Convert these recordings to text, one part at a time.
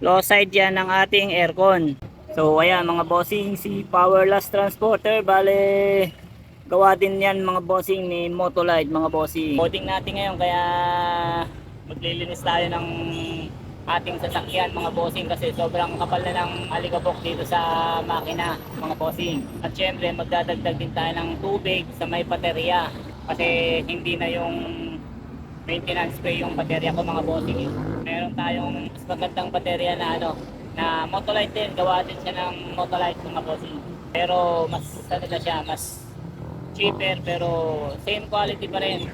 low side yan ng ating aircon. So ayan mga bossing, si Powerless Transporter, bale gawa din yan mga bossing ni Motolite mga bossing. Coding natin ngayon kaya maglilinis tayo ng ating sasakyan mga bossing kasi sobrang kapal na ng alikabok dito sa makina mga bossing. At syempre magdadagdag din tayo ng tubig sa may baterya kasi hindi na yung maintenance spray yung baterya ko mga bossing. Meron tayong mas magandang baterya na na Motolite din, gawa din siya ng Motolite mga bossing. Pero mas ano na siya, mas cheaper pero same quality pa rin.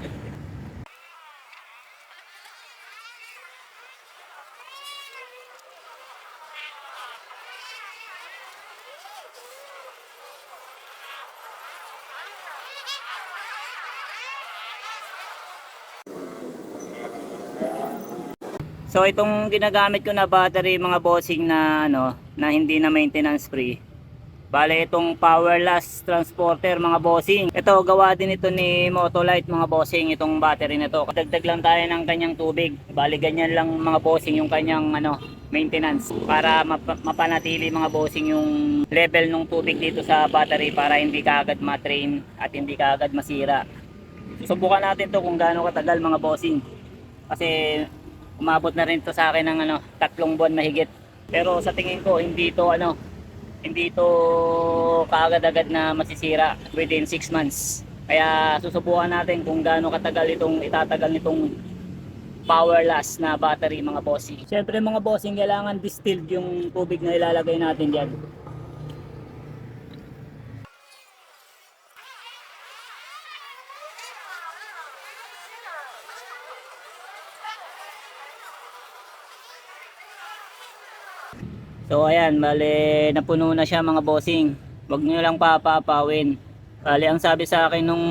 So itong ginagamit ko na battery mga bossing na na hindi na maintenance free. Bale itong Powerless Transporter mga bossing. Ito gawa din ito ni Motolite mga bossing, itong battery na to. Dagdag lang tayo ng kanyang tubig. Bale ganyan lang mga bossing yung kanyang maintenance para mapanatili mga bossing yung level ng tubig dito sa battery para hindi kaagad ma-drain at hindi kaagad masira. Subukan natin to kung gaano katagal mga bossing. Kasi umabot na rin to sa akin ng 3 buwan mahigit. Pero sa tingin ko hindi ito kaagad-agad na masisira within 6 months. Kaya susubukan natin kung gaano katagal itong itatagal nitong Powerless na battery mga bossing. Siyempre mga bossing, kailangan distilled yung tubig na ilalagay natin diyan. So ayan, bale napuno na siya mga bossing. Huwag nyo lang papapawin. Bale ang sabi sa akin nung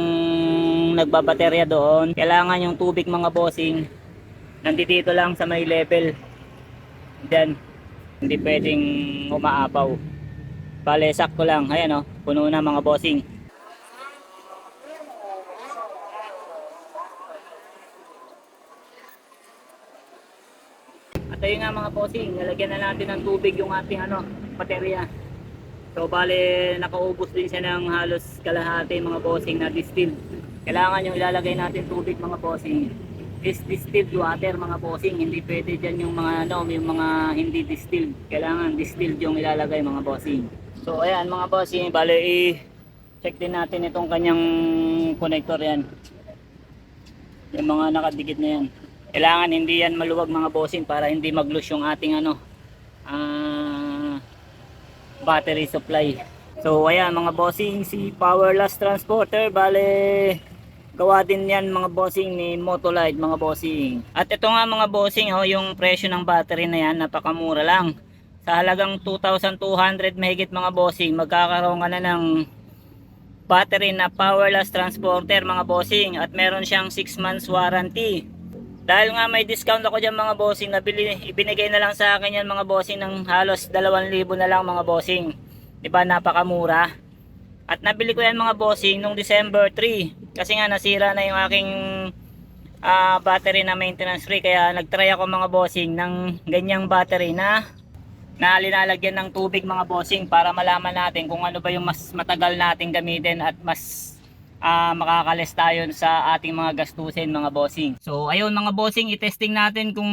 nagbabaterya doon, kailangan yung tubig mga bossing nandito lang sa may level. Diyan, hindi pwedeng umaapaw. Bale sakto lang, ayan puno na mga bossing. At ayun nga mga bossing, nalagyan na natin ng tubig yung ating baterya. So bale nakaubos din siya ng halos kalahati mga bossing na distilled. Kailangan yung ilalagay natin tubig mga bossing is distilled water mga bossing. Hindi pwede dyan yung mga yung mga hindi distilled. Kailangan distilled yung ilalagay mga bossing. So ayan mga bossing, bale check din natin itong kanyang connector yan. Yung mga nakadikit na yan. Kailangan hindi yan maluwag mga bossing para hindi mag-lose yung ating battery supply. So ayan mga bossing, si Powerless Transporter, bale gawa din yan mga bossing ni Motolite mga bossing. At ito nga mga bossing, yung presyo ng battery na yan, napakamura lang. Sa halagang 2,200 mahigit mga bossing, magkakaroon ka na ng battery na Powerless Transporter mga bossing, at meron siyang 6 months warranty. Dahil nga may discount ako dyan mga bossing, ibinigay na lang sa akin yan mga bossing ng halos 2,000 na lang mga bossing. Diba napakamura? At nabili ko yan mga bossing nung December 3. Kasi nga nasira na yung aking battery na maintenance free. Kaya nagtry ako mga bossing ng ganyang battery na linalagyan ng tubig mga bossing para malaman natin kung ano ba yung mas matagal nating gamitin at mas makakalis tayo sa ating mga gastusin mga bossing. So ayun mga bossing, i-testing natin kung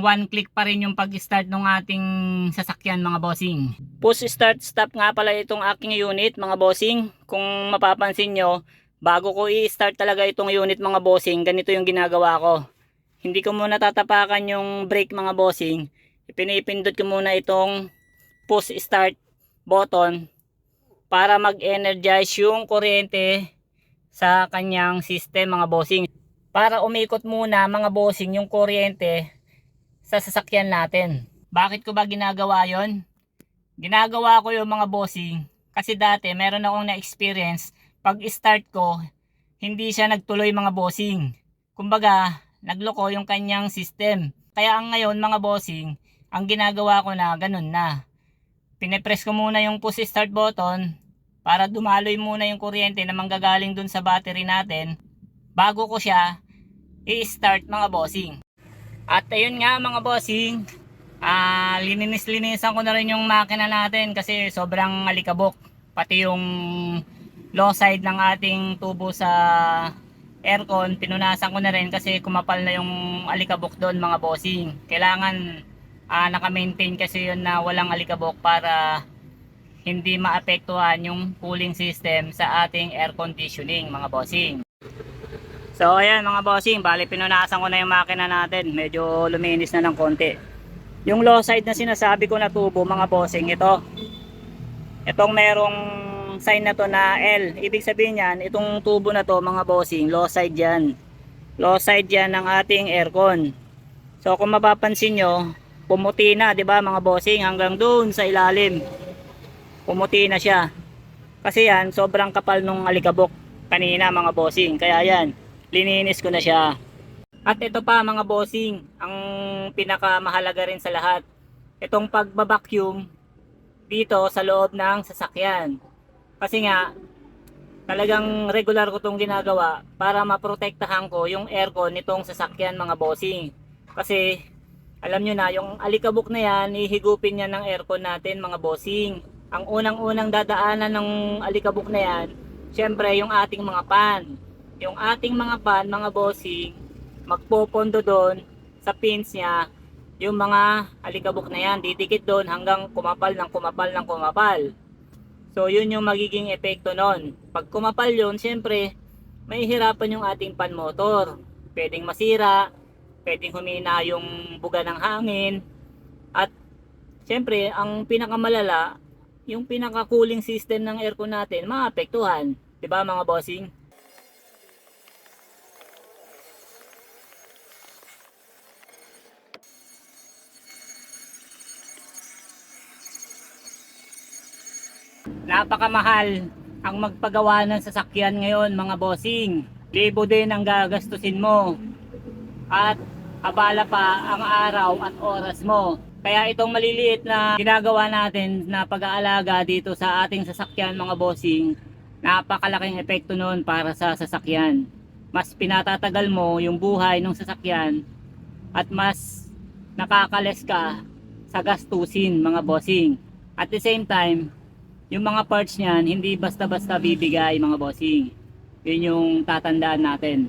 one click pa rin yung pag-start ng ating sasakyan mga bossing. Push start stop nga pala itong aking unit mga bossing. Kung mapapansin nyo, bago ko i-start talaga itong unit mga bossing, ganito yung ginagawa ko. Hindi ko muna tatapakan yung brake mga bossing. Ipinipindot ko muna itong push start button para mag-energize yung kuryente sa kanyang system mga bossing, para umikot muna mga bossing yung kuryente sa sasakyan natin. Bakit ko ba ginagawa yon? Ginagawa ko yung mga bossing kasi dati meron akong na-experience, pag start ko hindi siya nagtuloy mga bossing. Kumbaga nagloko yung kanyang system. Kaya ang ngayon mga bossing, ang ginagawa ko na ganun na, pinepress ko muna yung push start button para dumaloy muna yung kuryente na manggagaling dun sa battery natin bago ko siya i-start mga bossing. At ayun nga mga bossing, Lininis-linisan ko na rin yung makina natin kasi sobrang alikabok. Pati yung low side ng ating tubo sa aircon, pinunasan ko na rin kasi kumapal na yung alikabok doon mga bossing. Kailangan naka-maintain kasi yun na walang alikabok para hindi maapektuhan yung cooling system sa ating air conditioning mga bossing. So ayan mga bossing, bali pinunasan ko na yung makina natin. Medyo luminis na ng konti. Yung low side na sinasabi ko na tubo mga bossing, itong merong sign na to na L. Ibig sabihin yan, itong tubo na to mga bossing, low side yan. Low side yan ng ating aircon. So kung mapapansin nyo, pumuti na, 'di ba mga bossing, hanggang doon sa ilalim. Pumuti na siya. Kasi yan, sobrang kapal nung alikabok kanina mga bossing. Kaya yan, lininis ko na siya. At ito pa mga bossing, ang pinakamahalaga rin sa lahat. Itong pagbabacuum dito sa loob ng sasakyan. Kasi nga, talagang regular ko itong ginagawa para maprotektahan ko yung aircon nitong sasakyan mga bossing. Kasi, alam nyo na, yung alikabok na yan, ihigupin yan ng aircon natin mga bossing. Ang unang-unang dadaanan ng alikabok na yan, syempre yung ating mga pan. Yung ating mga pan mga bossing, magpopondo doon sa pins niya, yung mga alikabok na yan, didikit doon hanggang kumapal ng kumapal ng kumapal. So yun yung magiging epekto nun. Pag kumapal yun, syempre may hirapan yung ating pan motor. Pwedeng masira, pwedeng humina yung buga ng hangin, at syempre ang pinakamalala, yung pinaka cooling system ng aircon natin maapektuhan, 'di ba mga bossing? Napakamahal ang magpagawa ng sasakyan ngayon mga bossing. Libo din ang gagastusin mo. At abala pa ang araw at oras mo. Kaya itong maliliit na ginagawa natin na pag-aalaga dito sa ating sasakyan mga bossing, napakalaking epekto noon para sa sasakyan. Mas pinatatagal mo yung buhay ng sasakyan at mas nakakales ka sa gastusin mga bossing. At the same time, yung mga parts niyan hindi basta-basta bibigay mga bossing. Yun yung tatandaan natin.